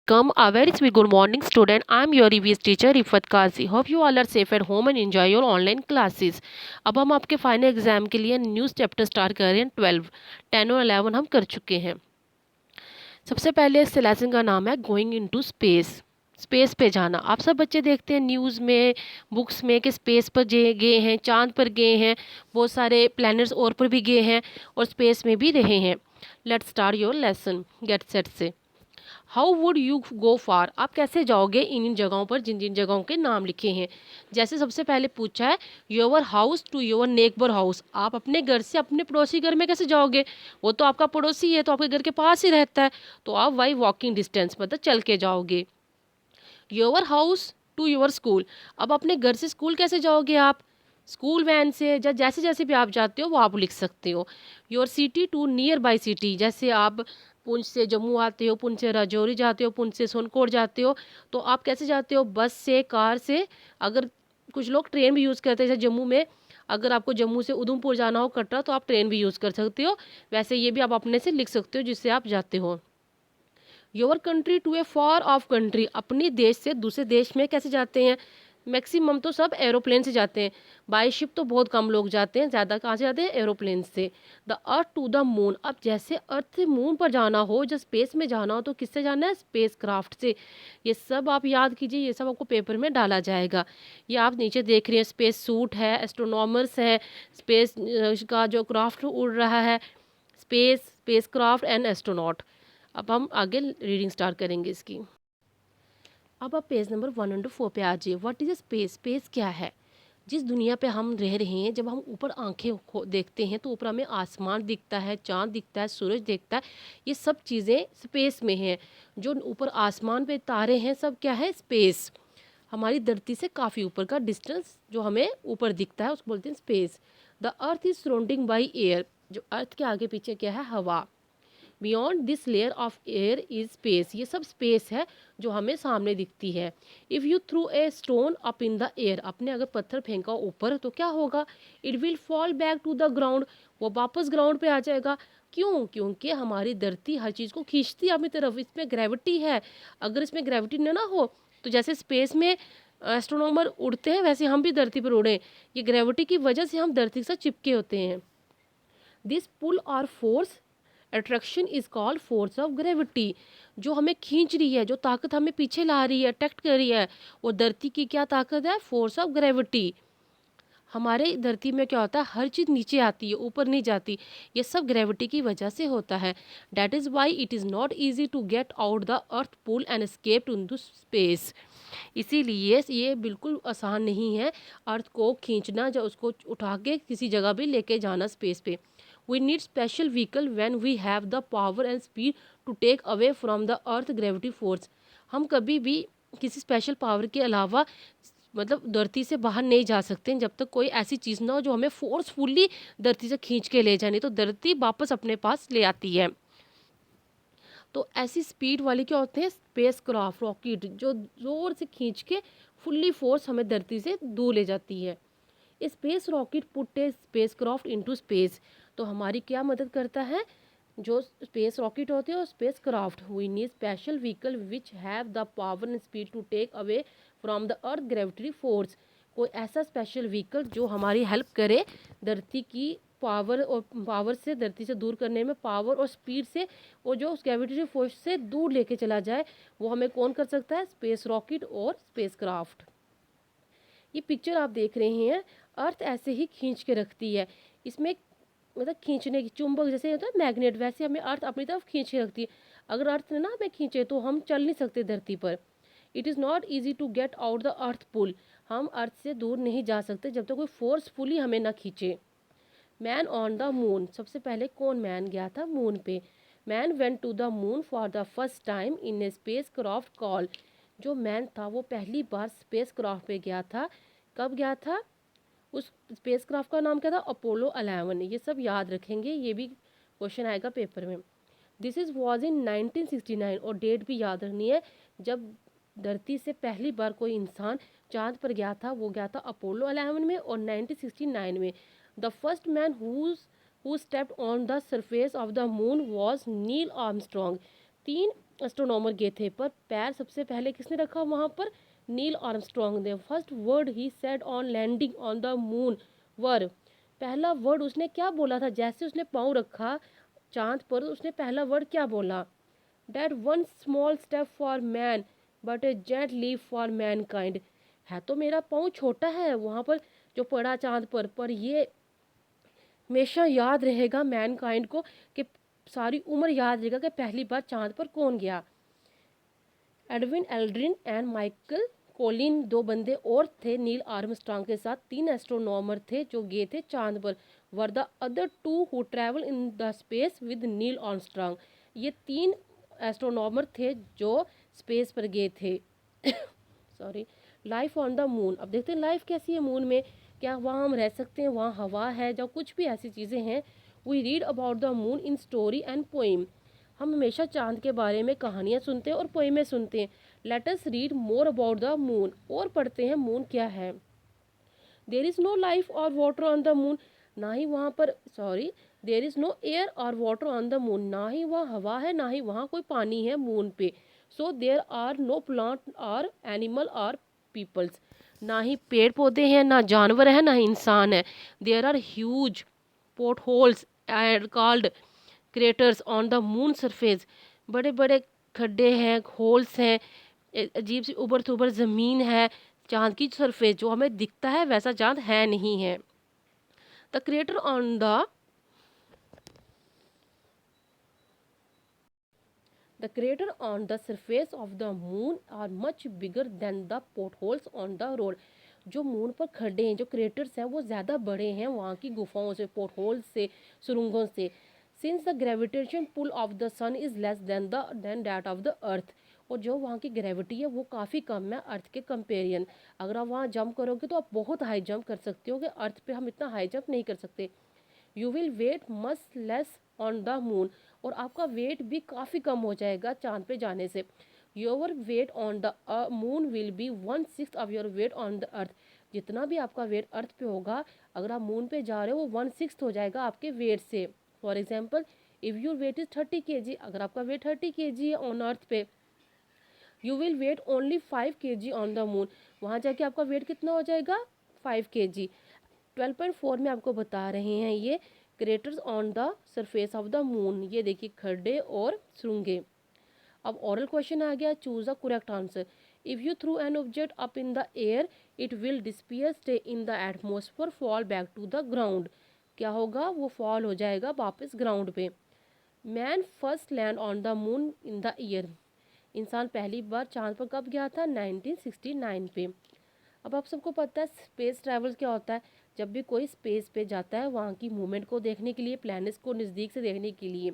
welcome. A very sweet good morning, student. I am your EVS teacher Rifat Kazi. Hope you all are safe at home and enjoy your online classes. अब हम आपके final exam के लिए new chapter start कर रहे हैं 12, 10 और 11 हम कर चुके हैं। सबसे पहले इस लेसन का नाम है गोइंग इनटू स्पेस। स्पेस पे जाना। आप सब बच्चे देखते हैं न्यूज़ में, बुक्स में कि स्पेस पर गए हैं, चांद पर गए हैं, बहुत सारे प्लैनेट्स और पर भी गए हैं और स्पेस में भी रहे हैं। Let's start your lesson. Get set से हाउ वुड यू गो फार। आप कैसे जाओगे इन जगहों पर जिन जिन जगहों के नाम लिखे हैं। जैसे सबसे पहले पूछा है your house to your neighbour house. आप अपने घर से अपने पड़ोसी घर में कैसे जाओगे, वो तो आपका पड़ोसी है, तो आपके घर के पास ही रहता है, तो आप वाई वॉकिंग डिस्टेंस मतलब चल के जाओगे। Your house to your school. अब अपने घर से स्कूल कैसे जाओगे आप, स्कूल वैन से, या जैसे जैसे भी आप जाते हो वो आप लिख सकते हो। Your city to nearby city. जैसे आप पुंछ से जम्मू आते हो, पुंछ से राजौरी जाते हो, पुंछ से सोनकोट जाते हो, तो आप कैसे जाते हो, बस से, कार से। अगर कुछ लोग ट्रेन भी यूज़ करते हैं, जैसे जम्मू में अगर आपको जम्मू से उधमपुर जाना हो, कटरा, तो आप ट्रेन भी यूज़ कर सकते हो। वैसे ये भी आप अपने से लिख सकते हो जिससे आप जाते हो। Your country to a far off country. अपनी देश से दूसरे देश में कैसे जाते हैं, मैक्सिमम तो सब एरोप्लेन से जाते हैं, बाई शिप तो बहुत कम लोग जाते हैं, ज़्यादा कहाँ से जाते हैं, एरोप्लेन से। The earth to the moon. अब जैसे अर्थ से मून पर जाना हो, जब स्पेस में जाना हो, तो किससे जाना है, स्पेस क्राफ्ट से। ये सब आप याद कीजिए, ये सब आपको पेपर में डाला जाएगा। ये आप नीचे देख रहे हैं, स्पेस सूट है, एस्ट्रोनॉमर्स है, स्पेस का जो क्राफ्ट उड़ रहा है, स्पेस क्राफ्ट एंड एस्ट्रोनॉट। अब हम आगे रीडिंग स्टार्ट करेंगे इसकी। अब आप पेज नंबर 104 पे आ जाइए। What is space. स्पेस क्या है, जिस दुनिया पे हम रह रहे हैं, जब हम ऊपर आंखें देखते हैं तो ऊपर हमें आसमान दिखता है, चांद दिखता है, सूरज दिखता है, ये सब चीज़ें स्पेस में हैं। जो ऊपर आसमान पे तारे हैं सब क्या है, स्पेस। हमारी धरती से काफ़ी ऊपर का डिस्टेंस जो हमें ऊपर दिखता है उसको बोलते हैं space. The earth is surrounding by air. जो अर्थ के आगे पीछे क्या है, हवा। Beyond this layer of air is space. ये सब स्पेस है जो हमें सामने दिखती है। If you throw a stone up in the air. अपने अगर पत्थर फेंका ऊपर तो क्या होगा, it will fall back to the ground. वो वापस ग्राउंड पे आ जाएगा। क्यों, क्योंकि हमारी धरती हर चीज़ को खींचती है अपनी तरफ, इसमें ग्रेविटी है। अगर इसमें ग्रेविटी न ना हो तो जैसे स्पेस में एस्ट्रोनॉमर उड़ते हैं, वैसे हम भी धरती पर उड़े। ये ग्रेविटी की वजह से हम धरती से चिपके होते हैं। दिस पुल और force attraction is called force of gravity. जो हमें खींच रही है, जो ताकत हमें पीछे ला रही है, अट्रैक्ट कर रही है, वो धरती की क्या ताकत है, फोर्स ऑफ ग्रेविटी। हमारे धरती में क्या होता है, हर चीज़ नीचे आती है, ऊपर नहीं जाती। ये सब ग्रेविटी की वजह से होता है। That is why it is not easy to get out the earth pull and escape to space. इसीलिए ये बिल्कुल आसान नहीं है अर्थ को खींचना, या उसको उठा के किसी जगह भी लेके जाना स्पेस पे। We need special vehicle when we have the power and speed to take away from the earth gravity force. हम कभी भी किसी स्पेशल पावर के अलावा मतलब धरती से बाहर नहीं जा सकते जब तक कोई ऐसी चीज़ ना हो जो हमें फोर्सफुली धरती से खींच के ले जाए, नहीं तो धरती वापस अपने पास ले आती है। तो ऐसी स्पीड वाली क्या होते हैं, स्पेस क्राफ्ट, रॉकेट, जो जोर से खींच के फुल्ली फोर्स हमें धरती से दूर ले जाती है। स्पेस रॉकेट पुट ए स्पेस क्राफ्ट इनटू स्पेस। तो हमारी क्या मदद करता है, जो स्पेस रॉकेट होते हैं और spacecraft. We need special vehicle which have the power and speed to take away from the earth gravity force. कोई ऐसा स्पेशल व्हीकल जो हमारी हेल्प करे धरती की पावर से धरती से दूर करने में, पावर और स्पीड से, और जो उस ग्रेविटेशनल फोर्स से दूर लेके चला जाए, वो हमें कौन कर सकता है, स्पेस रॉकेट और स्पेस क्राफ्ट। ये पिक्चर आप देख रहे हैं, अर्थ ऐसे ही खींच के रखती है। इसमें मतलब खींचने की चुंबक जैसे होता है मैग्नेट, वैसे हमें अर्थ अपनी तरफ खींच के रखती है। अगर अर्थ ने ना हमें खींचे तो हम चल नहीं सकते धरती पर। It is not easy to get out the earth pull. हम अर्थ से दूर नहीं जा सकते जब तक कोई फोर्सफुली हमें ना खींचे। Man on the moon. सबसे पहले कौन मैन गया था मून पे। Man went to the moon for the first time in a spacecraft call. जो मैन था वो पहली बार स्पेस क्राफ्ट पे गया था। कब गया था, उस स्पेस क्राफ्ट का नाम क्या था, अपोलो 11। ये सब याद रखेंगे, ये भी क्वेश्चन आएगा पेपर में। दिस इज़ वॉज इन 1969, और डेट भी याद रखनी है। जब धरती से पहली बार कोई इंसान चांद पर गया था वो गया था अपोलो 11 में और 1969 में। The first man who stepped on the surface of the moon was Neil Armstrong. 3 astronomer गए थे, पर पैर सबसे पहले किसने रखा वहाँ पर? नील आर्मस्ट्रॉन्ग ने। First word he said on landing on the moon वर, पहला वर्ड उसने क्या बोला था? जैसे उसने पाँव रखा चांद पर, उसने पहला वर्ड क्या बोला? That one small step for man but a giant leap for mankind. है तो मेरा पाँव छोटा है वहाँ पर जो पड़ा चांद पर ये हमेशा याद रहेगा मैन काइंड को, कि सारी उम्र याद रहेगा कि पहली बार चांद पर कौन गया। Edwin Aldrin and Michael Collin, दो बंदे और थे नील आर्मस्ट्रांग के साथ, 3 एस्ट्रोनॉमर थे जो गए थे चांद पर। Were the other 2 who travel in the space with Neil Armstrong, ये 3 एस्ट्रोनॉमर थे जो स्पेस पर गए थे। Sorry. Life on the moon, अब देखते हैं लाइफ कैसी है मून में, क्या वहाँ हम रह सकते हैं, वहाँ हवा है, जो कुछ भी ऐसी चीज़ें हैं। We read about the moon in story and poem, हम हमेशा चांद के बारे में कहानियाँ सुनते हैं और पोइमें सुनते हैं। Let us read more about the moon, और पढ़ते हैं मून क्या है। देयर इज़ नो लाइफ और वाटर ऑन द मून, ना ही वहाँ पर देयर इज़ नो एयर और वाटर ऑन द मून, ना ही वहाँ हवा है ना ही वहाँ कोई पानी है मून पे। So there are no plant और एनिमल और पीपल्स, ना ही पेड़ पौधे हैं, ना जानवर है, ना ही इंसान है। There are huge potholes and called craters on the moon surface, बड़े बड़े खड्डे हैं, होल्स हैं, अजीब सी उबड़ थुबड़ ज़मीन है। चांद की सरफेस जो हमें दिखता है वैसा चांद है नहीं है। The crater on the crater on the surface of the moon are much bigger than the potholes on the road, जो मून पर खड्डे हैं, जो क्रेटर्स हैं, वो ज़्यादा बड़े हैं वहाँ की गुफाओं से, पोर्ट होल्स से, सुरंगों से। Since the gravitation pull of the sun is less than that of the earth, और जो वहाँ की ग्रेविटी है वो काफ़ी कम है अर्थ के कंपेरियन। अगर आप वहाँ जंप करोगे तो आप बहुत हाई जंप कर सकते हो, कि अर्थ पे हम इतना हाई जंप नहीं कर सकते। You will weigh much less on the moon, और आपका वेट भी काफ़ी कम हो जाएगा चांद पे जाने से। Your weight on the moon will be 1/6 of your weight on the earth, जितना भी आपका वेट अर्थ पे होगा, अगर आप मून पे जा रहे हो वो 1/6 हो जाएगा आपके वेट से। For example, if your weight is 30 kg, अगर आपका वेट 30 kg है ऑन अर्थ पे, you will weigh only 5 kg on the moon, वहाँ जाके आपका वेट कितना हो जाएगा? 5 kg। 12.4 में आपको बता रहे हैं ये craters on the surface of the moon, ये देखिए खड्डे और सुरंगें। अब ओरल क्वेश्चन आ गया, choose the correct answer. If you throw an object up in the air it will disappear, stay in the atmosphere, fall back to the ground, क्या होगा? वो फॉल हो जाएगा वापस ग्राउंड पे। Man first land on the moon in the year, इंसान पहली बार चांद पर कब गया था? 1969 पे। अब आप सबको पता है स्पेस ट्रैवल क्या होता है, जब भी कोई स्पेस पे जाता है वहाँ की मूवमेंट को देखने के लिए, प्लैनेट्स को नज़दीक से देखने के लिए।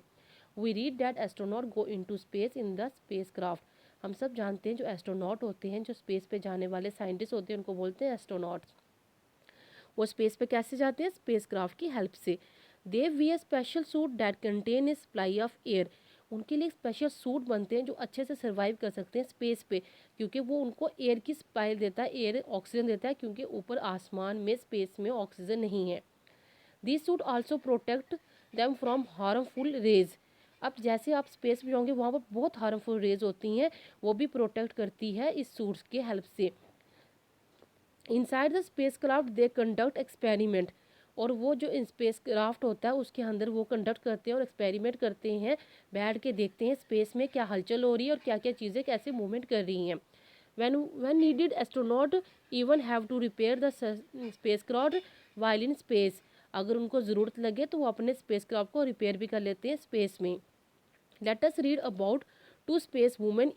We read that astronaut go into space in the spacecraft, हम सब जानते हैं जो एस्ट्रोनॉट होते हैं, जो स्पेस पे जाने वाले साइंटिस्ट होते हैं, उनको बोलते हैं एस्ट्रोनॉट्स। वो स्पेस पे कैसे जाते हैं? स्पेस क्राफ्ट की हेल्प से। They wear special suit that contain a supply of air, उनके लिए स्पेशल सूट बनते हैं जो अच्छे से सर्वाइव कर सकते हैं स्पेस पे, क्योंकि वो उनको एयर की सप्लाई देता है, एयर ऑक्सीजन देता है, क्योंकि ऊपर आसमान में स्पेस में ऑक्सीजन नहीं है। This suit also protect them from harmful rays, अब जैसे आप स्पेस में जाओगे वहाँ पर बहुत हार्मफुल रेज होती हैं, वो भी प्रोटेक्ट करती है इस सूट्स के हेल्प से। Inside the space craft they conduct experiment, और वो जो स्पेस क्राफ्ट होता है उसके अंदर वो कंडक्ट करते हैं और एक्सपेरिमेंट करते हैं, बैठ के देखते हैं स्पेस में क्या हलचल हो रही है और क्या क्या चीज़ें कैसे मूवमेंट कर रही हैं। when needed astronaut even have to repair the spacecraft while in space, अगर उनको ज़रूरत लगे तो वो अपने स्पेस क्राफ्ट को रिपेयर भी कर लेते हैं स्पेस में। Let us read about 2 space women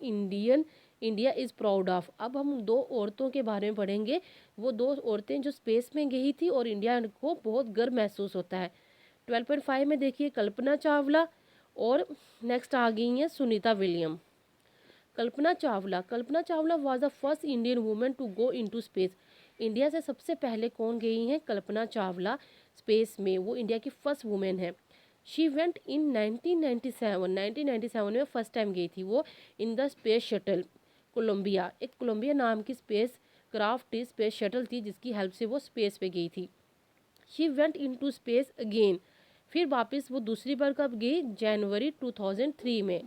India is proud of, अब हम 2 औरतों के बारे में पढ़ेंगे, वो 2 औरतें जो स्पेस में गई थी और इंडिया को बहुत गर्व महसूस होता है। 12.5 में देखिए कल्पना चावला, और नेक्स्ट आ गई हैं Sunita William. Kalpana Chawla was the first Indian women to go into space, India से सबसे पहले कौन गई हैं? कल्पना चावला स्पेस में, वो इंडिया की फर्स्ट वुमेन है। शी वेंट इन 1997 में फर्स्ट टाइम गई थी वो in the space shuttle Columbia, एक कोलंबिया नाम की स्पेस क्राफ्ट स्पेस शटल थी जिसकी हेल्प से वो स्पेस पे गई थी। She went into space again, फिर वापस वो दूसरी बार कब गई? जनवरी 2003 में।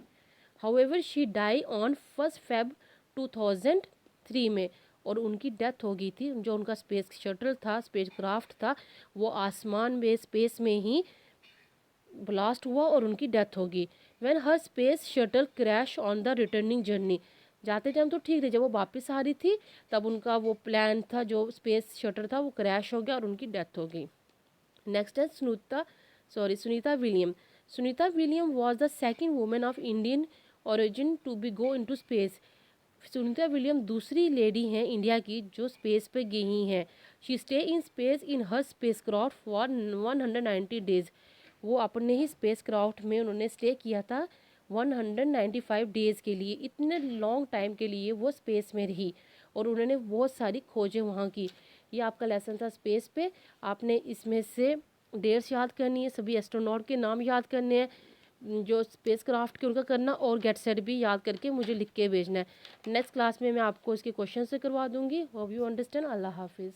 However she die on 1 Feb 2003 में, और उनकी डेथ हो गई थी। जो उनका स्पेस शटल था, स्पेस क्राफ्ट था, वो आसमान में स्पेस में ही ब्लास्ट हुआ और उनकी डेथ होगी। When her space shuttle crash on the returning journey, जाते टाइम तो ठीक थी, जब वो वापस आ रही थी तब उनका वो प्लान था, जो स्पेस शटल था, वो क्रैश हो गया और उनकी डेथ हो गई। नेक्स्ट है Sunita William. Sunita William was the second women of Indian origin to be go into space. Sunita William दूसरी लेडी हैं इंडिया की जो स्पेस पे गई हैं। She stay in space in her spacecraft for 190 days. वो अपने ही स्पेस क्राफ्ट में उन्होंने स्टे किया था 195 डेज़ के लिए। इतने लॉन्ग टाइम के लिए वो स्पेस में रही और उन्होंने बहुत सारी खोजें वहाँ की। ये आपका लेसन था स्पेस पे। आपने इसमें से डेट्स याद करनी है, सभी एस्ट्रोनॉट के नाम याद करने हैं, जो स्पेस क्राफ्ट के उनका करना, और गेट सेट भी याद करके मुझे लिख के भेजना है। नेक्स्ट क्लास में मैं आपको इसके क्वेश्चन से करवा दूंगी। Hope you understand. अल्लाह हाफिज़।